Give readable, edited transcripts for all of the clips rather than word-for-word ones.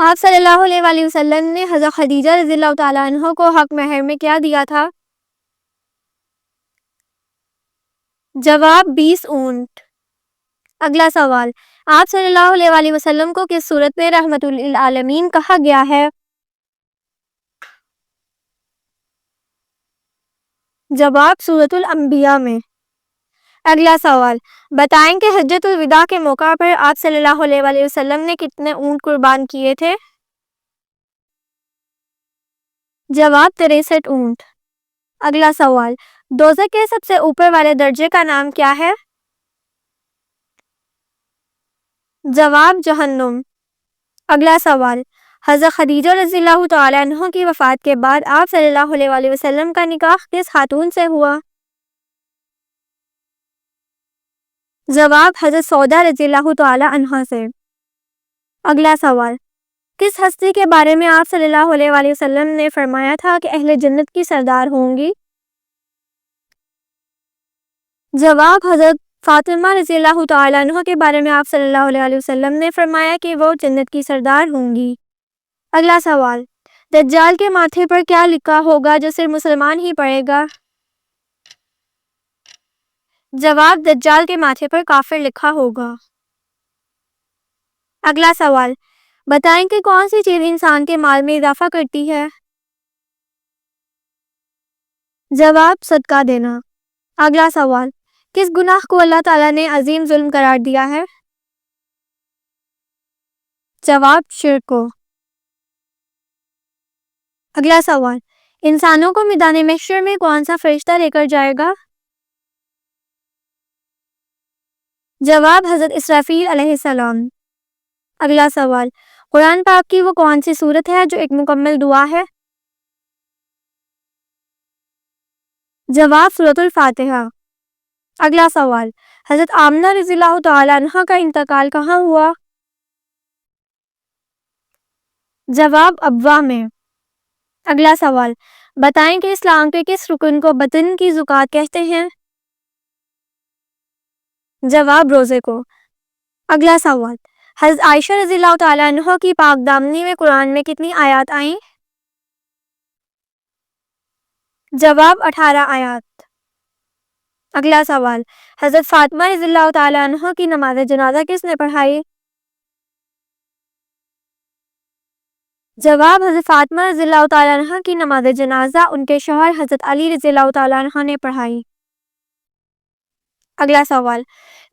آپ صلی اللہ علیہ وآلہ وسلم نے حضرت خدیجہ رضی اللہ تعالیٰ عنہ کو حق مہر میں کیا دیا تھا؟ جواب 20 اونٹ۔ اگلا سوال، آپ صلی اللہ علیہ وآلہ وسلم کو کس صورت میں رحمت للعالمین کہا گیا ہے؟ جواب سورۃ الانبیاء میں۔ اگلا سوال، بتائیں کہ حجۃ الوداع کے موقع پر آپ صلی اللہ علیہ وآلہ وسلم نے کتنے اونٹ قربان کیے تھے؟ جواب 63 اونٹ۔ اگلا سوال، دوزخ کے سب سے اوپر والے درجے کا نام کیا ہے؟ جواب جہنم۔ اگلا سوال، حضرت خدیجہ رضی اللہ تعالیٰ عنہ کی وفات کے بعد آپ صلی اللہ علیہ وآلہ وسلم کا نکاح کس خاتون سے ہوا؟ جواب حضرت سودا رضی اللہ تعالیٰ عنہ سے۔ اگلا سوال، کس ہستی کے بارے میں آپ صلی اللہ علیہ وآلہ وسلم نے فرمایا تھا کہ اہل جنت کی سردار ہوں گی؟ جواب حضرت فاطمہ رضی اللہ تعالیٰ عنہ کے بارے میں آپ صلی اللہ علیہ وآلہ وسلم نے فرمایا کہ وہ جنت کی سردار ہوں گی۔ اگلا سوال، دجال کے ماتھے پر کیا لکھا ہوگا جو صرف مسلمان ہی پڑھے گا؟ جواب دجال کے ماتھے پر کافر لکھا ہوگا۔ اگلا سوال، بتائیں کہ کون سی چیز انسان کے مال میں اضافہ کرتی ہے؟ جواب صدقہ دینا۔ اگلا سوال، کس گناہ کو اللہ تعالیٰ نے عظیم ظلم قرار دیا ہے؟ جواب شرک کو۔ اگلا سوال، انسانوں کو میدان محشر میں کون سا فرشتہ لے کر جائے گا؟ جواب حضرت اسرافیل علیہ السلام۔ اگلا سوال، قرآن پاک کی وہ کون سی سورت ہے جو ایک مکمل دعا ہے؟ جواب سورۃ الفاتحہ۔ اگلا سوال، حضرت آمنہ رضی اللہ تعالیٰ عنہ کا انتقال کہاں ہوا؟ جواب ابوا میں۔ اگلا سوال، بتائیں کہ اسلام کے کس رکن کو بطن کی زکوٰۃ کہتے ہیں؟ جواب روزے کو۔ اگلا سوال، حضرت عائشہ رضی اللہ تعالیٰ عنہ کی پاک دامنی میں قرآن میں کتنی آیات آئیں؟ جواب 18 آیات۔ اگلا سوال، حضرت فاطمہ رضی اللہ تعالیٰ عنہ کی نماز جنازہ کس نے پڑھائی؟ جواب حضرت فاطمہ رضی اللہ تعالیٰ عنہ کی نماز جنازہ ان کے شوہر حضرت علی رضی اللہ تعالیٰ عنہ نے پڑھائی۔ اگلا سوال،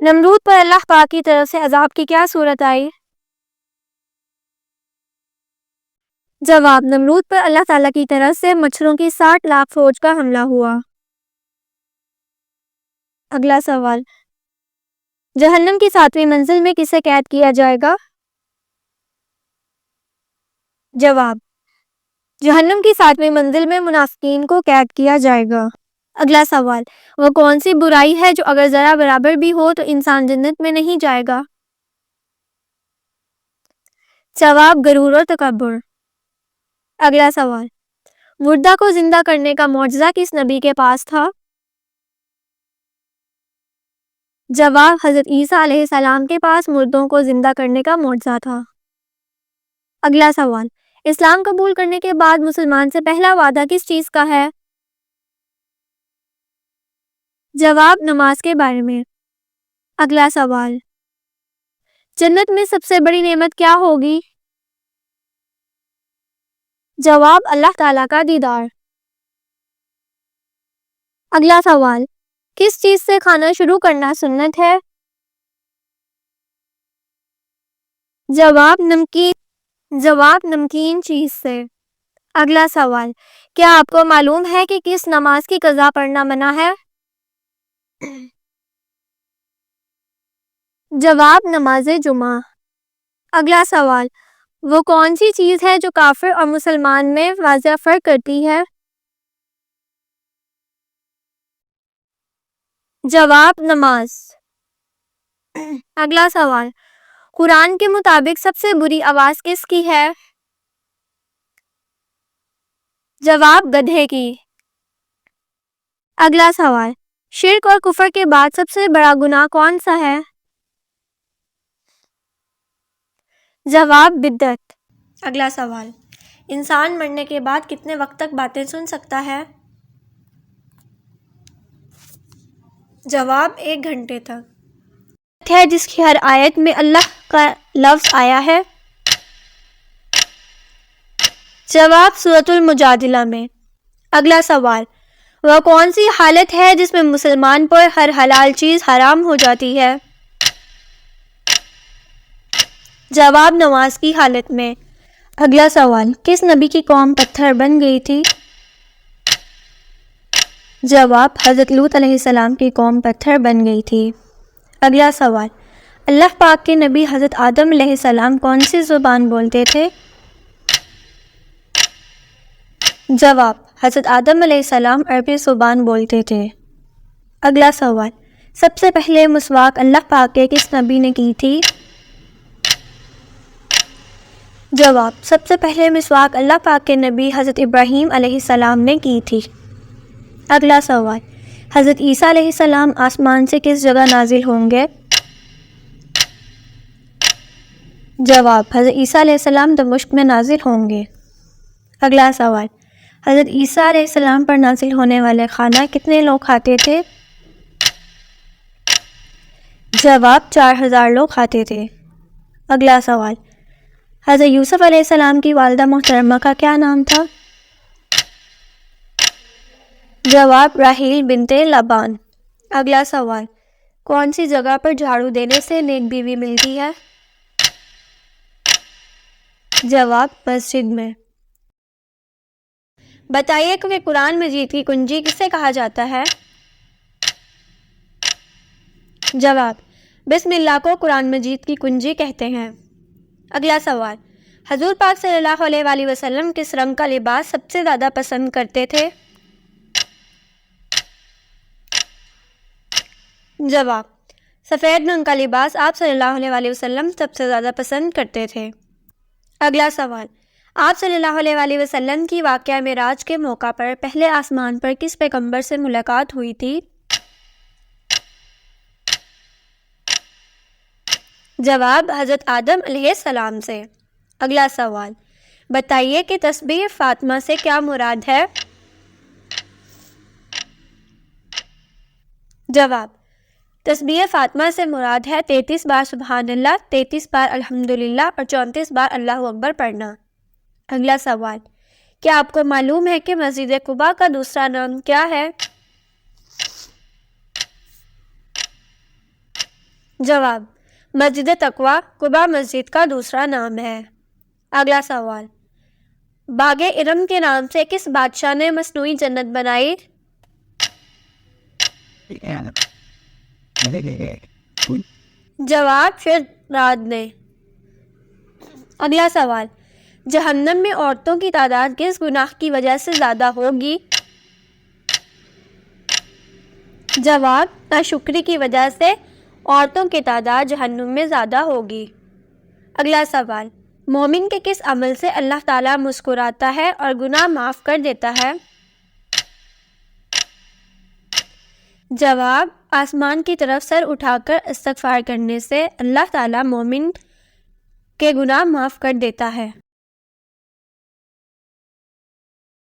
نمرود پر اللہ پاک کی طرف سے عذاب کی کیا صورت آئی؟ جواب نمرود پر اللہ تعالیٰ کی طرف سے مچھروں کی 60 لاکھ فوج کا حملہ ہوا۔ اگلا سوال، جہنم کی 7ویں منزل میں کسے قید کیا جائے گا؟ جواب جہنم کی 7ویں منزل میں منافقین کو قید کیا جائے گا۔ اگلا سوال، وہ کون سی برائی ہے جو اگر ذرا برابر بھی ہو تو انسان جنت میں نہیں جائے گا؟ جواب غرور اور تکبر۔ اگلا سوال، مردہ کو زندہ کرنے کا معجزہ کس نبی کے پاس تھا؟ جواب حضرت عیسیٰ علیہ السلام کے پاس مردوں کو زندہ کرنے کا معجزہ تھا۔ اگلا سوال، اسلام قبول کرنے کے بعد مسلمان سے پہلا وعدہ کس چیز کا ہے؟ جواب نماز کے بارے میں۔ اگلا سوال، جنت میں سب سے بڑی نعمت کیا ہوگی؟ جواب اللہ تعالیٰ کا دیدار۔ اگلا سوال، کس چیز سے کھانا شروع کرنا سنت ہے؟ جواب نمکین چیز سے۔ اگلا سوال، کیا آپ کو معلوم ہے کہ کس نماز کی قضا پڑھنا منع ہے؟ جواب نماز جمعہ۔ اگلا سوال، وہ کون سی چیز ہے جو کافر اور مسلمان میں واضح فرق کرتی ہے؟ جواب نماز۔ اگلا سوال، قرآن کے مطابق سب سے بری آواز کس کی ہے؟ جواب گدھے کی۔ اگلا سوال، شرک اور کفر کے بعد سب سے بڑا گناہ کون سا ہے؟ جواب بدعت۔ اگلا سوال، انسان مرنے کے بعد کتنے وقت تک باتیں سن سکتا ہے؟ جواب، 1 گھنٹے تک ہے جس کی ہر آیت میں اللہ کا لفظ آیا ہے؟ جواب، سورۃ المجادلہ میں۔ اگلا سوال، وہ کون سی حالت ہے جس میں مسلمان پر ہر حلال چیز حرام ہو جاتی ہے؟ جواب، نماز کی حالت میں۔ اگلا سوال، کس نبی کی قوم پتھر بن گئی تھی؟ جواب، حضرت لوط علیہ السلام کی قوم پتھر بن گئی تھی۔ اگلا سوال، اللہ پاک کے نبی حضرت آدم علیہ السلام کون سی زبان بولتے تھے؟ جواب، حضرت آدم علیہ السلام عربی زبان بولتے تھے۔ اگلا سوال، سب سے پہلے مسواک اللہ پاک کے کس نبی نے کی تھی؟ جواب، سب سے پہلے مسواک اللہ پاک کے نبی حضرت ابراہیم علیہ السلام نے کی تھی۔ اگلا سوال، حضرت عیسیٰ علیہ السلام آسمان سے کس جگہ نازل ہوں گے؟ جواب، حضرت عیسیٰ علیہ السلام دمشق میں نازل ہوں گے۔ اگلا سوال، حضرت عیسیٰ علیہ السلام پر نازل ہونے والے کھانا کتنے لوگ کھاتے تھے؟ جواب، 4000 لوگ کھاتے تھے۔ اگلا سوال، حضرت یوسف علیہ السلام کی والدہ محترمہ کا کیا نام تھا؟ جواب، راحیل بنت لبان۔ اگلا سوال، کون سی جگہ پر جھاڑو دینے سے نیک بیوی ملتی ہے؟ جواب، مسجد میں۔ بتائیے کہ قرآن مجید کی کنجی کسے کہا جاتا ہے؟ جواب، بسم اللہ کو قرآن مجید کی کنجی کہتے ہیں۔ اگلا سوال، حضور پاک صلی اللہ علیہ وآلہ وسلم کس رنگ کا لباس سب سے زیادہ پسند کرتے تھے؟ جواب، سفید رنگ کا لباس آپ صلی اللہ علیہ وآلہ وسلم سب سے زیادہ پسند کرتے تھے۔ اگلا سوال، آپ صلی اللہ علیہ وآلہ وسلم کی واقعہ معراج کے موقع پر پہلے آسمان پر کس پیغمبر سے ملاقات ہوئی تھی؟ جواب، حضرت آدم علیہ السلام سے۔ اگلا سوال، بتائیے کہ تسبیح فاطمہ سے کیا مراد ہے؟ جواب، تسبیح فاطمہ سے مراد ہے 33 بار سبحان اللہ، 33 بار الحمدللہ اور 34 بار اللہ اکبر پڑھنا۔ اگلا سوال، کیا آپ کو معلوم ہے کہ مسجد قباء کا دوسرا نام کیا ہے؟ جواب، مسجد تقویٰ قباء مسجد کا دوسرا نام ہے۔ اگلا سوال، باغ ارم کے نام سے کس بادشاہ نے مصنوعی جنت بنائی؟ جواب، شداد نے۔ اگلا سوال، جہنم میں عورتوں کی تعداد کس گناہ کی وجہ سے زیادہ ہوگی؟ جواب، ناشکری کی وجہ سے عورتوں کی تعداد جہنم میں زیادہ ہوگی۔ اگلا سوال، مومن کے کس عمل سے اللہ تعالیٰ مسکراتا ہے اور گناہ معاف کر دیتا ہے؟ جواب، آسمان کی طرف سر اٹھا کر استغفار کرنے سے اللہ تعالیٰ مومن کے گناہ معاف کر دیتا ہے۔